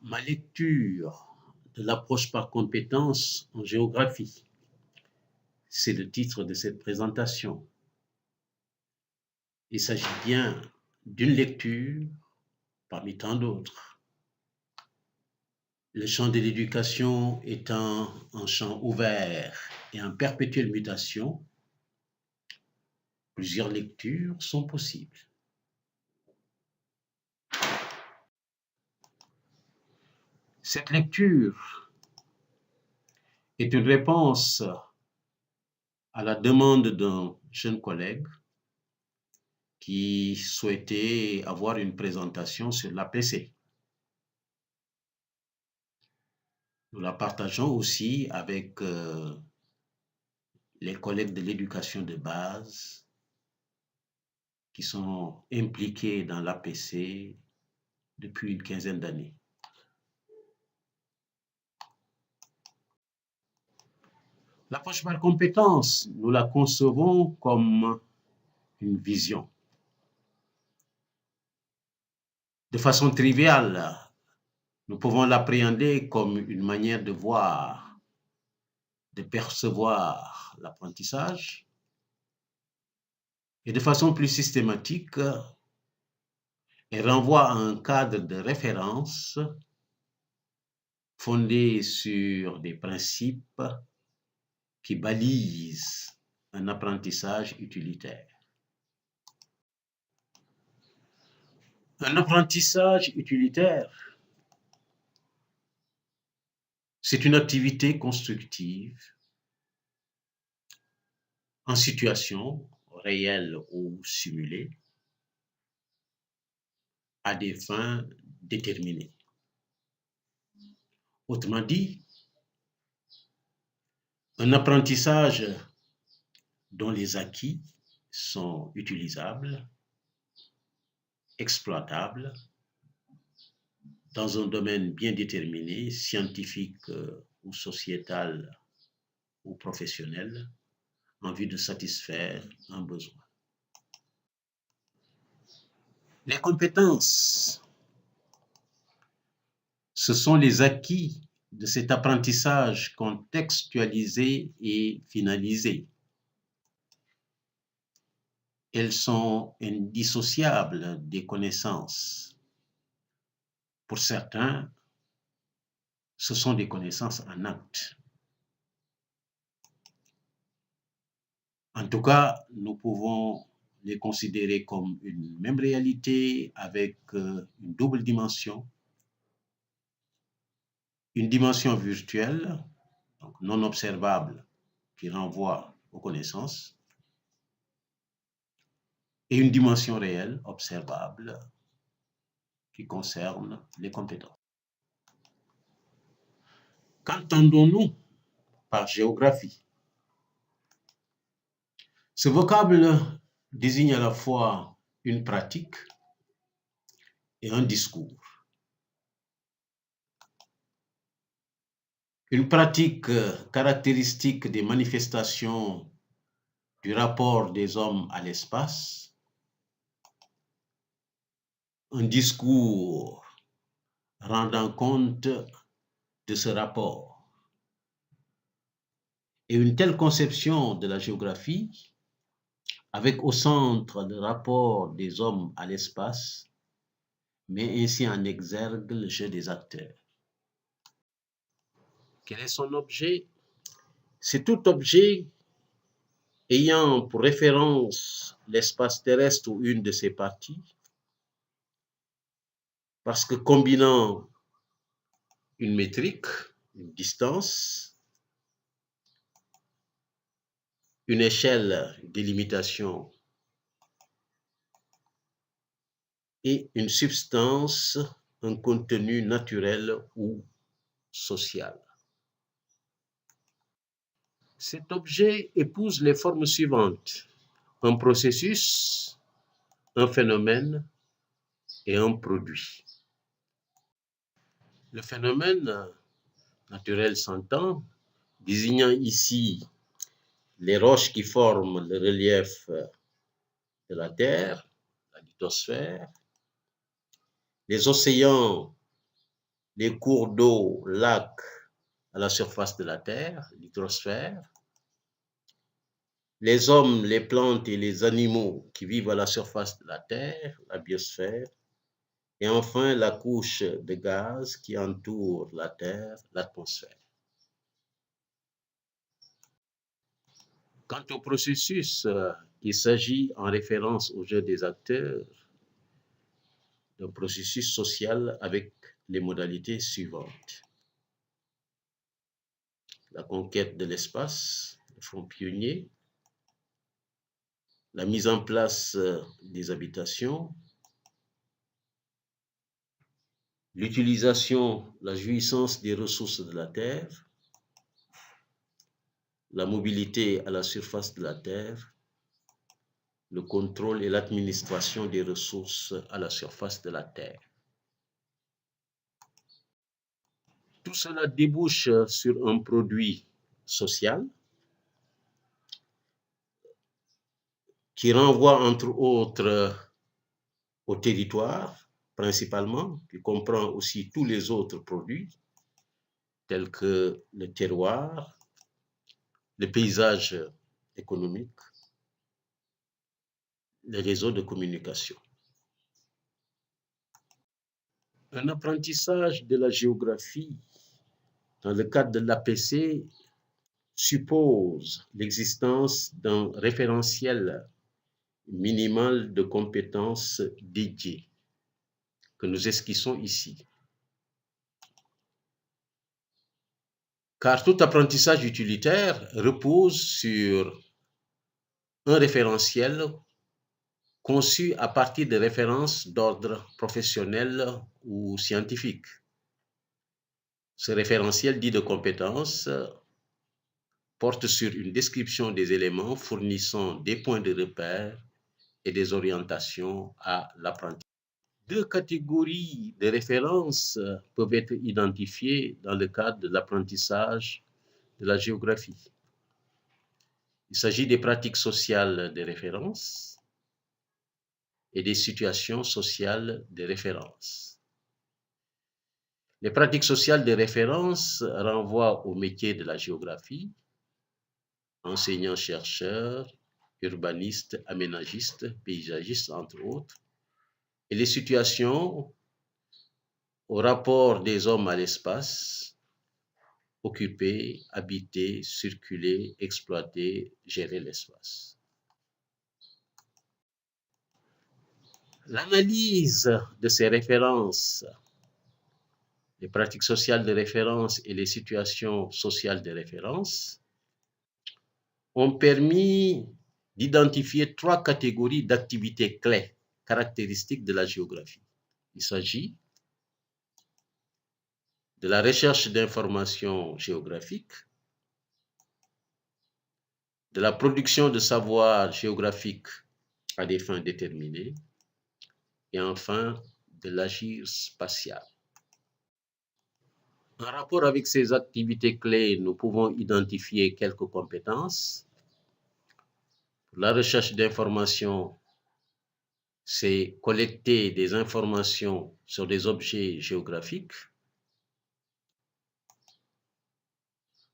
Ma lecture de l'approche par compétences en géographie. C'est le titre de cette présentation. Il s'agit bien d'une lecture parmi tant d'autres. Le champ de l'éducation étant un champ ouvert et en perpétuelle mutation, plusieurs lectures sont possibles. Cette lecture est une réponse à la demande d'un jeune collègue qui souhaitait avoir une présentation sur l'APC. Nous la partageons aussi avec les collègues de l'éducation de base qui sont impliqués dans l'APC depuis une quinzaine d'années. L'approche par compétence, nous la concevons comme une vision. De façon triviale, nous pouvons l'appréhender comme une manière de voir, de percevoir l'apprentissage. Et de façon plus systématique, elle renvoie à un cadre de référence fondé sur des principes qui balisent un apprentissage utilitaire. Un apprentissage utilitaire, c'est une activité constructive en situation réelle ou simulée à des fins déterminées. Autrement dit, un apprentissage dont les acquis sont utilisables, exploitables, dans un domaine bien déterminé, scientifique ou sociétal ou professionnel, en vue de satisfaire un besoin. Les compétences, ce sont les acquis de cet apprentissage contextualisé et finalisé. Elles sont indissociables des connaissances. Pour certains, ce sont des connaissances en acte. En tout cas, nous pouvons les considérer comme une même réalité avec une double dimension. Une dimension virtuelle, donc non observable, qui renvoie aux connaissances, et une dimension réelle, observable, qui concerne les compétences. Qu'entendons-nous par géographie? Ce vocable désigne à la fois une pratique et un discours. Une pratique caractéristique des manifestations du rapport des hommes à l'espace, un discours rendant compte de ce rapport. Et une telle conception de la géographie, avec au centre le rapport des hommes à l'espace, met ainsi en exergue le jeu des acteurs. Quel est son objet? C'est tout objet ayant pour référence l'espace terrestre ou une de ses parties, parce que combinant une métrique, une distance, une échelle de limitation et une substance, un contenu naturel ou social. Cet objet épouse les formes suivantes: un processus, un phénomène et un produit. Le phénomène naturel s'entend, désignant ici les roches qui forment le relief de la Terre, la lithosphère, les océans, les cours d'eau, lacs à la surface de la Terre, l'hydrosphère, les hommes, les plantes et les animaux qui vivent à la surface de la Terre, la biosphère, et enfin la couche de gaz qui entoure la Terre, l'atmosphère. Quant au processus, il s'agit, en référence au jeu des acteurs, d'un processus social avec les modalités suivantes. La conquête de l'espace, le front pionnier, la mise en place des habitations, l'utilisation, la jouissance des ressources de la Terre, la mobilité à la surface de la Terre, le contrôle et l'administration des ressources à la surface de la Terre. Tout cela débouche sur un produit social qui renvoie entre autres au territoire principalement, qui comprend aussi tous les autres produits tels que le terroir, le paysage économique, les réseaux de communication. Un apprentissage de la géographie dans le cadre de l'APC suppose l'existence d'un référentiel minimal de compétences dédiées que nous esquissons ici. Car tout apprentissage utilitaire repose sur un référentiel conçu à partir de références d'ordre professionnel ou scientifique. Ce référentiel dit de compétences porte sur une description des éléments fournissant des points de repère et des orientations à l'apprentissage. Deux catégories de références peuvent être identifiées dans le cadre de l'apprentissage de la géographie. Il s'agit des pratiques sociales de référence et des situations sociales de référence. Les pratiques sociales de référence renvoient au métier de la géographie, enseignants-chercheurs, urbanistes, aménagistes, paysagistes, entre autres, et les situations au rapport des hommes à l'espace, occuper, habiter, circuler, exploiter, gérer l'espace. L'analyse de ces références, les pratiques sociales de référence et les situations sociales de référence ont permis d'identifier trois catégories d'activités clés caractéristiques de la géographie. Il s'agit de la recherche d'informations géographiques, de la production de savoir géographique à des fins déterminées, et enfin de l'agir spatial. En rapport avec ces activités clés, nous pouvons identifier quelques compétences. La recherche d'informations, c'est collecter des informations sur des objets géographiques.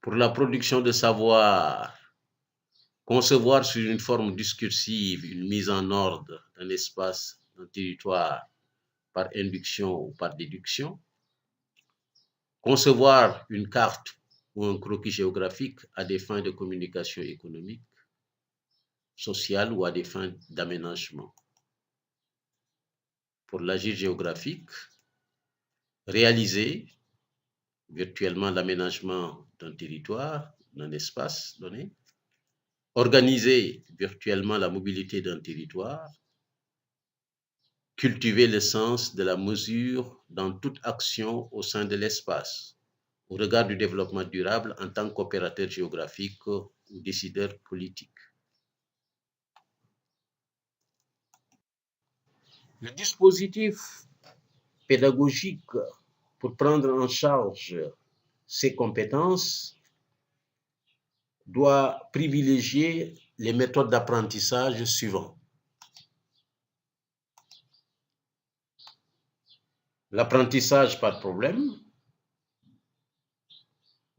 Pour la production de savoir, concevoir sous une forme discursive une mise en ordre d'un espace, d'un territoire, par induction ou par déduction. Concevoir une carte ou un croquis géographique à des fins de communication économique, sociale ou à des fins d'aménagement. Pour l'agir géographique, réaliser virtuellement l'aménagement d'un territoire, d'un espace donné, organiser virtuellement la mobilité d'un territoire, cultiver le sens de la mesure dans toute action au sein de l'espace, au regard du développement durable en tant qu'opérateur géographique ou décideur politique. Le dispositif pédagogique pour prendre en charge ces compétences doit privilégier les méthodes d'apprentissage suivantes. L'apprentissage par problème,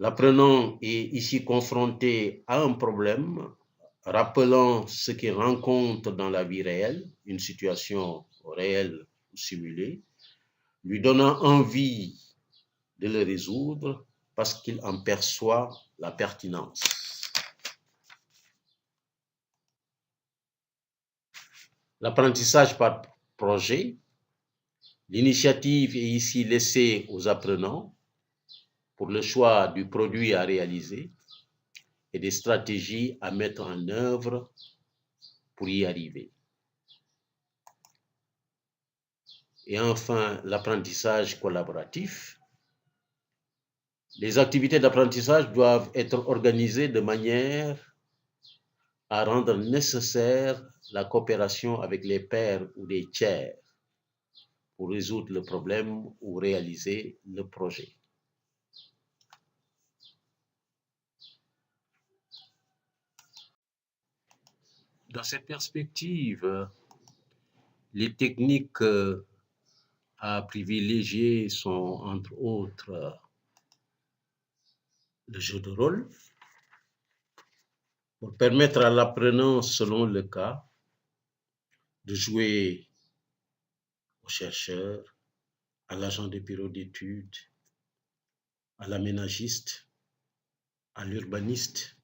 L'apprenant est ici confronté à un problème, rappelant ce qu'il rencontre dans la vie réelle, une situation réelle ou simulée, lui donnant envie de le résoudre parce qu'il en perçoit la pertinence. L'apprentissage par projet, l'initiative est ici laissée aux apprenants pour le choix du produit à réaliser et des stratégies à mettre en œuvre pour y arriver. Et enfin, l'apprentissage collaboratif. Les activités d'apprentissage doivent être organisées de manière à rendre nécessaire la coopération avec les pairs ou les tiers pour résoudre le problème ou réaliser le projet. Dans cette perspective, les techniques à privilégier sont entre autres le jeu de rôle pour permettre à l'apprenant, selon le cas, de jouer au chercheur, à l'agent de bureau d'études, à l'aménagiste, à l'urbaniste,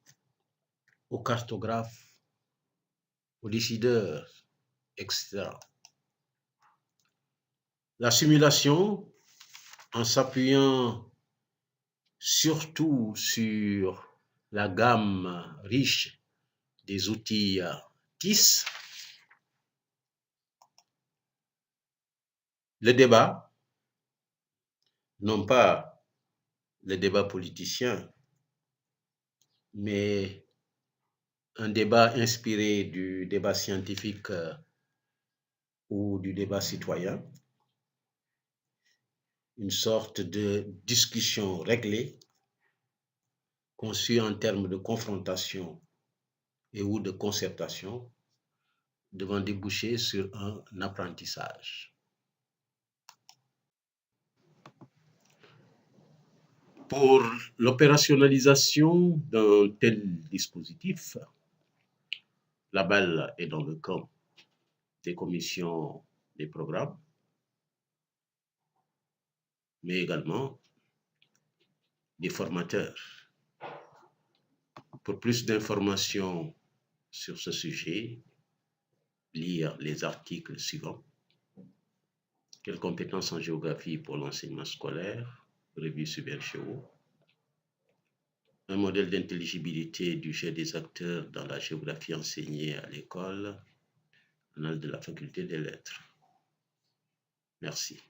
au cartographe, au décideur, etc. La simulation, en s'appuyant surtout sur la gamme riche des outils TIS, le débat, non pas le débat politicien, mais un débat inspiré du débat scientifique ou du débat citoyen, une sorte de discussion réglée, conçue en termes de confrontation et ou de concertation, devant déboucher sur un apprentissage. Pour l'opérationnalisation d'un tel dispositif, la balle est dans le camp des commissions des programmes, mais également des formateurs. Pour plus d'informations sur ce sujet, lire les articles suivants. Quelles compétences en géographie pour l'enseignement scolaire, revue sur Berchevaux. Un modèle d'intelligibilité du jeu des acteurs dans la géographie enseignée à l'école, annales de la faculté des lettres. Merci.